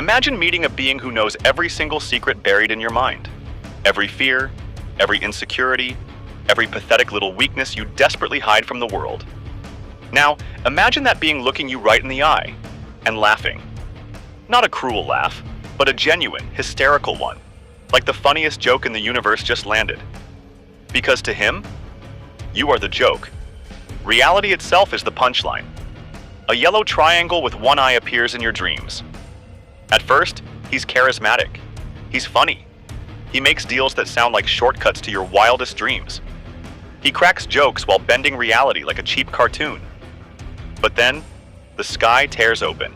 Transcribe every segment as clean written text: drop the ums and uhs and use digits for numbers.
Imagine meeting a being who knows every single secret buried in your mind. Every fear, every insecurity, every pathetic little weakness you desperately hide from the world. Now, imagine that being looking you right in the eye and laughing. Not a cruel laugh, but a genuine, hysterical one, like the funniest joke in the universe just landed. Because to him, you are the joke. Reality itself is the punchline. A yellow triangle with one eye appears in your dreams. At first, he's charismatic. He's funny. He makes deals that sound like shortcuts to your wildest dreams. He cracks jokes while bending reality like a cheap cartoon. But then, the sky tears open.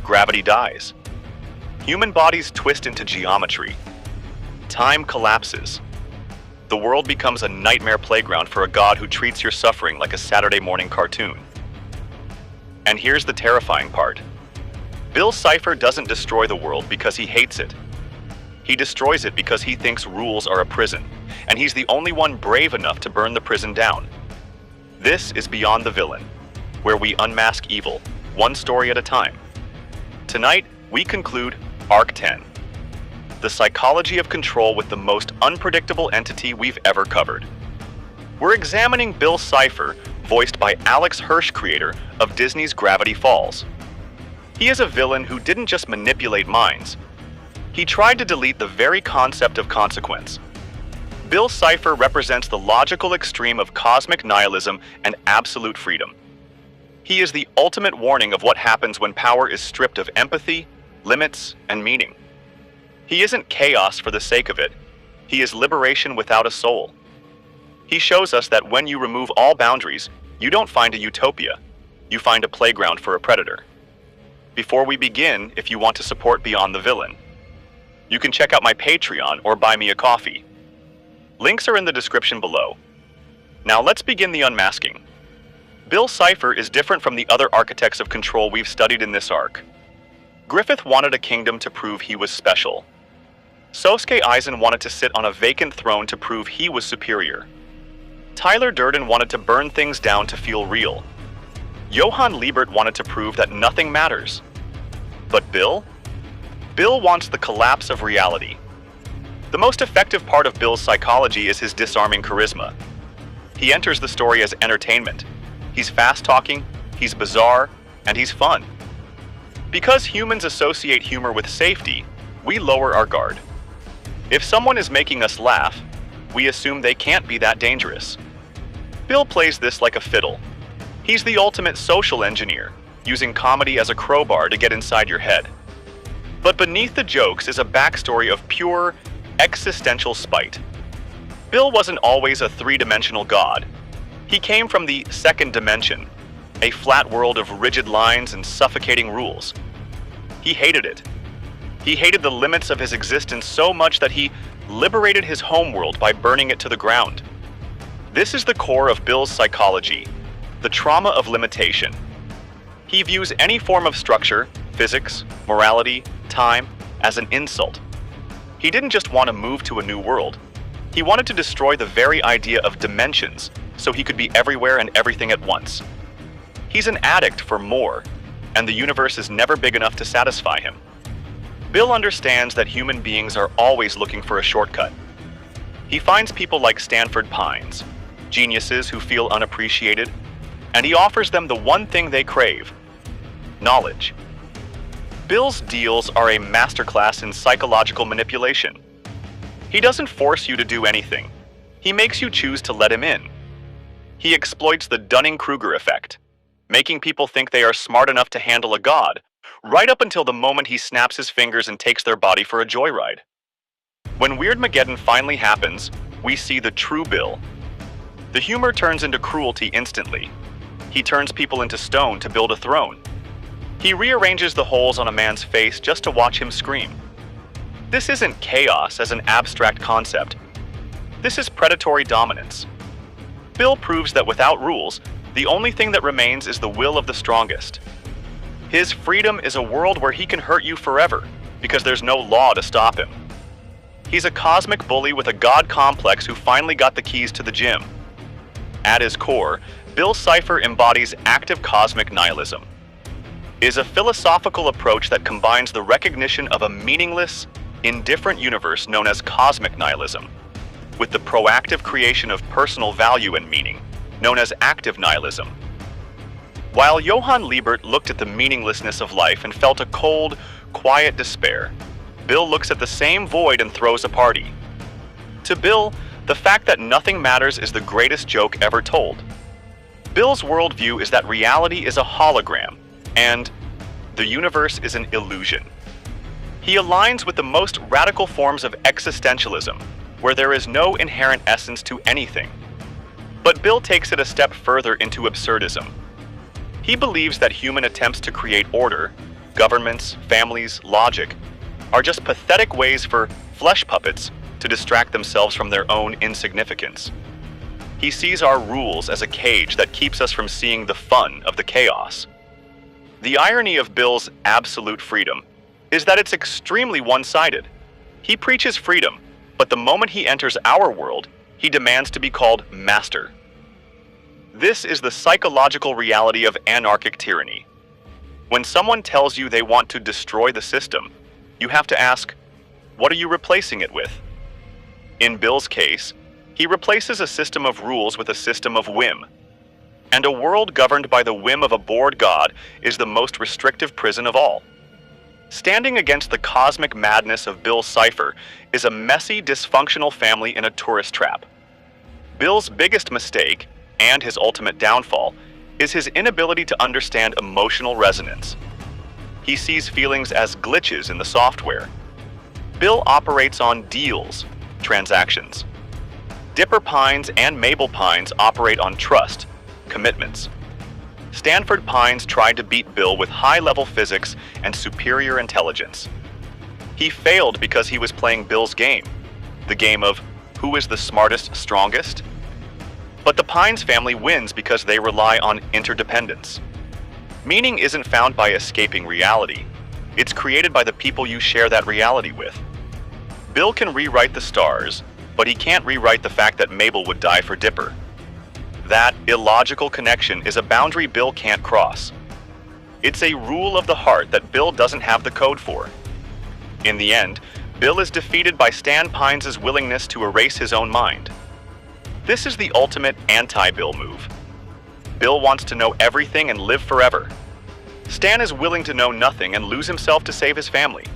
Gravity dies. Human bodies twist into geometry. Time collapses. The world becomes a nightmare playground for a god who treats your suffering like a Saturday morning cartoon. And here's the terrifying part. Bill Cipher doesn't destroy the world because he hates it. He destroys it because he thinks rules are a prison, and he's the only one brave enough to burn the prison down. This is Beyond the Villain, where we unmask evil, one story at a time. Tonight, we conclude Arc 10, the psychology of control with the most unpredictable entity we've ever covered. We're examining Bill Cipher, voiced by Alex Hirsch, creator of Disney's Gravity Falls. He is a villain who didn't just manipulate minds. He tried to delete the very concept of consequence. Bill Cipher represents the logical extreme of cosmic nihilism and absolute freedom. He is the ultimate warning of what happens when power is stripped of empathy, limits, and meaning. He isn't chaos for the sake of it. He is liberation without a soul. He shows us that when you remove all boundaries, you don't find a utopia. You find a playground for a predator. Before we begin, if you want to support Beyond the Villain, you can check out my Patreon or buy me a coffee. Links are in the description below. Now let's begin the unmasking. Bill Cipher is different from the other architects of control we've studied in this arc. Griffith wanted a kingdom to prove he was special. Sosuke Aizen wanted to sit on a vacant throne to prove he was superior. Tyler Durden wanted to burn things down to feel real. Johann Liebert wanted to prove that nothing matters. But Bill? Bill wants the collapse of reality. The most effective part of Bill's psychology is his disarming charisma. He enters the story as entertainment. He's fast-talking, he's bizarre, and he's fun. Because humans associate humor with safety, we lower our guard. If someone is making us laugh, we assume they can't be that dangerous. Bill plays this like a fiddle. He's the ultimate social engineer, using comedy as a crowbar to get inside your head. But beneath the jokes is a backstory of pure, existential spite. Bill wasn't always a three-dimensional god. He came from the second dimension, a flat world of rigid lines and suffocating rules. He hated it. He hated the limits of his existence so much that he liberated his homeworld by burning it to the ground. This is the core of Bill's psychology, the trauma of limitation. He views any form of structure, physics, morality, time, as an insult. He didn't just want to move to a new world. He wanted to destroy the very idea of dimensions so he could be everywhere and everything at once. He's an addict for more, and the universe is never big enough to satisfy him. Bill understands that human beings are always looking for a shortcut. He finds people like Stanford Pines, geniuses who feel unappreciated, and he offers them the one thing they crave: knowledge. Bill's deals are a masterclass in psychological manipulation. He doesn't force you to do anything. He makes you choose to let him in. He exploits the Dunning-Kruger effect, making people think they are smart enough to handle a god, right up until the moment he snaps his fingers and takes their body for a joyride. When Weirdmageddon finally happens, we see the true Bill. The humor turns into cruelty instantly. He turns people into stone to build a throne. He rearranges the holes on a man's face just to watch him scream. This isn't chaos as an abstract concept. This is predatory dominance. Bill proves that without rules, the only thing that remains is the will of the strongest. His freedom is a world where he can hurt you forever, because there's no law to stop him. He's a cosmic bully with a god complex who finally got the keys to the gym. At his core, Bill Cipher embodies active cosmic nihilism. is a philosophical approach that combines the recognition of a meaningless, indifferent universe known as cosmic nihilism with the proactive creation of personal value and meaning, known as active nihilism. While Johann Liebert looked at the meaninglessness of life and felt a cold, quiet despair, Bill looks at the same void and throws a party. To Bill, the fact that nothing matters is the greatest joke ever told. Bill's worldview is that reality is a hologram, and the universe is an illusion. He aligns with the most radical forms of existentialism, where there is no inherent essence to anything. But Bill takes it a step further into absurdism. He believes that human attempts to create order, governments, families, logic, are just pathetic ways for flesh puppets to distract themselves from their own insignificance. He sees our rules as a cage that keeps us from seeing the fun of the chaos. The irony of Bill's absolute freedom is that it's extremely one-sided. He preaches freedom, but the moment he enters our world, he demands to be called master. This is the psychological reality of anarchic tyranny. When someone tells you they want to destroy the system, you have to ask, what are you replacing it with? In Bill's case, he replaces a system of rules with a system of whim. And a world governed by the whim of a bored god is the most restrictive prison of all. Standing against the cosmic madness of Bill Cipher is a messy, dysfunctional family in a tourist trap. Bill's biggest mistake, and his ultimate downfall, is his inability to understand emotional resonance. He sees feelings as glitches in the software. Bill operates on deals, transactions. Dipper Pines and Mabel Pines operate on trust, commitments. Stanford Pines tried to beat Bill with high-level physics and superior intelligence. He failed because he was playing Bill's game, the game of who is the smartest, strongest? But the Pines family wins because they rely on interdependence. Meaning isn't found by escaping reality. It's created by the people you share that reality with. Bill can rewrite the stars, but he can't rewrite the fact that Mabel would die for Dipper. That illogical connection is a boundary Bill can't cross. It's a rule of the heart that Bill doesn't have the code for. In the end, Bill is defeated by Stan Pines' willingness to erase his own mind. This is the ultimate anti-Bill move. Bill wants to know everything and live forever. Stan is willing to know nothing and lose himself to save his family.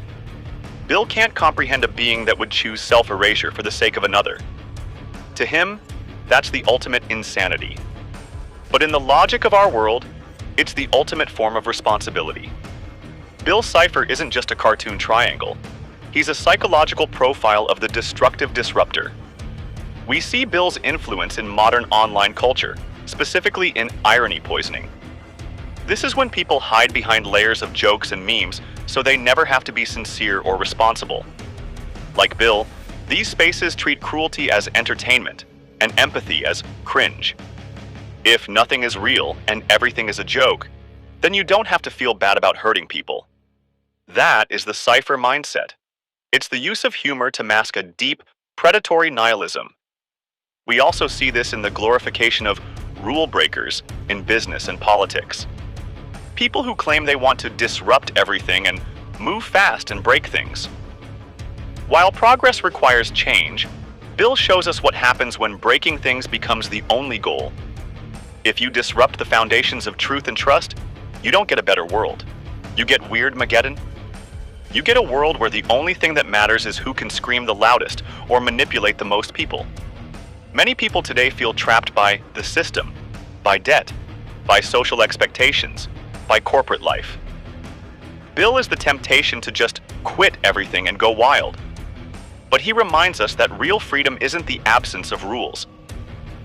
Bill can't comprehend a being that would choose self-erasure for the sake of another. To him, that's the ultimate insanity. But in the logic of our world, it's the ultimate form of responsibility. Bill Cipher isn't just a cartoon triangle. He's a psychological profile of the destructive disruptor. We see Bill's influence in modern online culture, specifically in irony poisoning. This is when people hide behind layers of jokes and memes so they never have to be sincere or responsible. Like Bill, these spaces treat cruelty as entertainment and empathy as cringe. If nothing is real and everything is a joke, then you don't have to feel bad about hurting people. That is the Cipher mindset. It's the use of humor to mask a deep, predatory nihilism. We also see this in the glorification of rule breakers in business and politics. People who claim they want to disrupt everything and move fast and break things. While progress requires change, Bill shows us what happens when breaking things becomes the only goal. If you disrupt the foundations of truth and trust, you don't get a better world. You get Weirdmageddon. You get a world where the only thing that matters is who can scream the loudest or manipulate the most people. Many people today feel trapped by the system, by debt, by social expectations, by corporate life. Bill is the temptation to just quit everything and go wild. But he reminds us that real freedom isn't the absence of rules.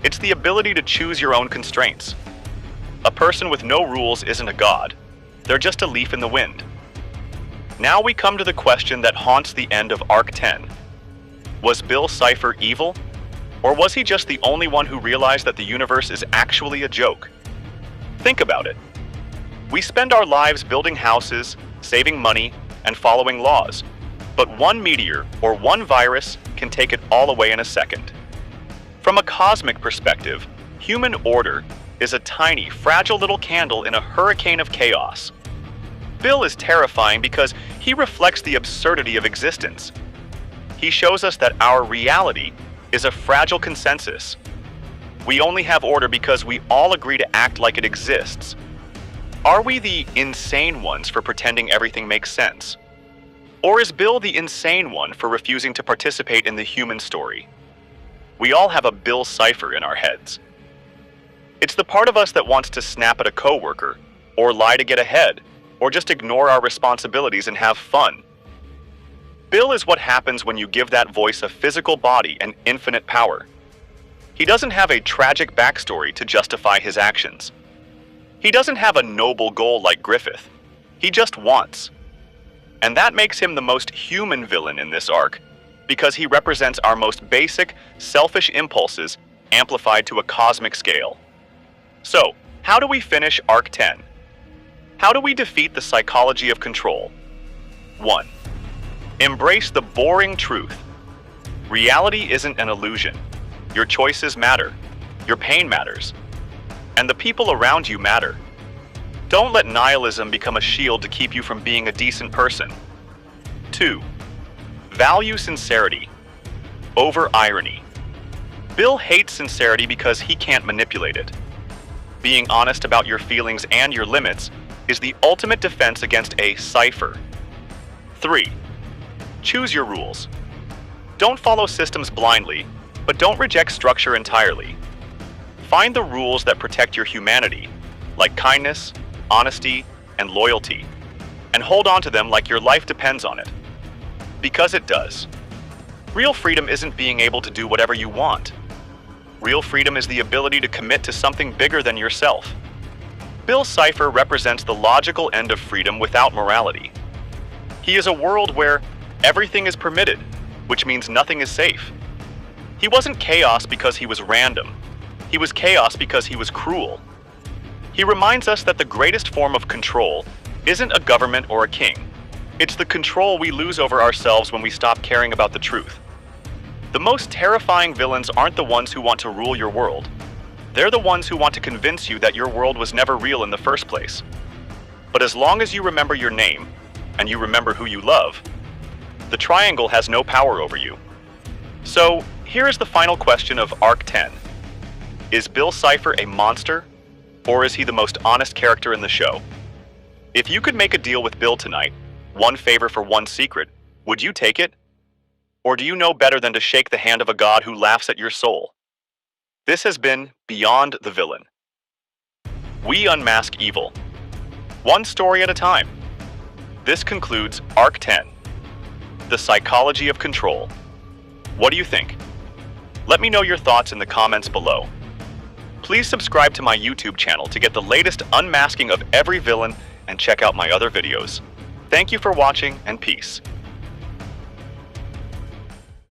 It's the ability to choose your own constraints. A person with no rules isn't a god. They're just a leaf in the wind. Now we come to the question that haunts the end of Arc 10. Was Bill Cipher evil? Or was he just the only one who realized that the universe is actually a joke? Think about it. We spend our lives building houses, saving money, and following laws. But one meteor or one virus can take it all away in a second. From a cosmic perspective, human order is a tiny, fragile little candle in a hurricane of chaos. Bill is terrifying because he reflects the absurdity of existence. He shows us that our reality is a fragile consensus. We only have order because we all agree to act like it exists. Are we the insane ones for pretending everything makes sense? Or is Bill the insane one for refusing to participate in the human story? We all have a Bill Cipher in our heads. It's the part of us that wants to snap at a coworker, or lie to get ahead, or just ignore our responsibilities and have fun. Bill is what happens when you give that voice a physical body and infinite power. He doesn't have a tragic backstory to justify his actions. He doesn't have a noble goal like Griffith. He just wants. And that makes him the most human villain in this arc, because he represents our most basic, selfish impulses amplified to a cosmic scale. So, how do we finish Arc 10? How do we defeat the psychology of control? 1. Embrace the boring truth. Reality isn't an illusion. Your choices matter. Your pain matters. And the people around you matter. Don't let nihilism become a shield to keep you from being a decent person. 2. Value sincerity over irony. Bill hates sincerity because he can't manipulate it. Being honest about your feelings and your limits is the ultimate defense against a cipher. 3. Choose your rules. Don't follow systems blindly, but don't reject structure entirely. Find the rules that protect your humanity, like kindness, honesty, and loyalty, and hold on to them like your life depends on it. Because it does. Real freedom isn't being able to do whatever you want. Real freedom is the ability to commit to something bigger than yourself. Bill Cipher represents the logical end of freedom without morality. He is a world where everything is permitted, which means nothing is safe. He wasn't chaos because he was random. He was chaos because he was cruel. He reminds us that the greatest form of control isn't a government or a king. It's the control we lose over ourselves when we stop caring about the truth. The most terrifying villains aren't the ones who want to rule your world. They're the ones who want to convince you that your world was never real in the first place. But as long as you remember your name, and you remember who you love, the triangle has no power over you. So, here is the final question of Arc 10. Is Bill Cipher a monster, or is he the most honest character in the show? If you could make a deal with Bill tonight, one favor for one secret, would you take it? Or do you know better than to shake the hand of a god who laughs at your soul? This has been Beyond the Villain. We unmask evil, one story at a time. This concludes Arc 10, The Psychology of Control. What do you think? Let me know your thoughts in the comments below. Please subscribe to my YouTube channel to get the latest unmasking of every villain and check out my other videos. Thank you for watching, and peace.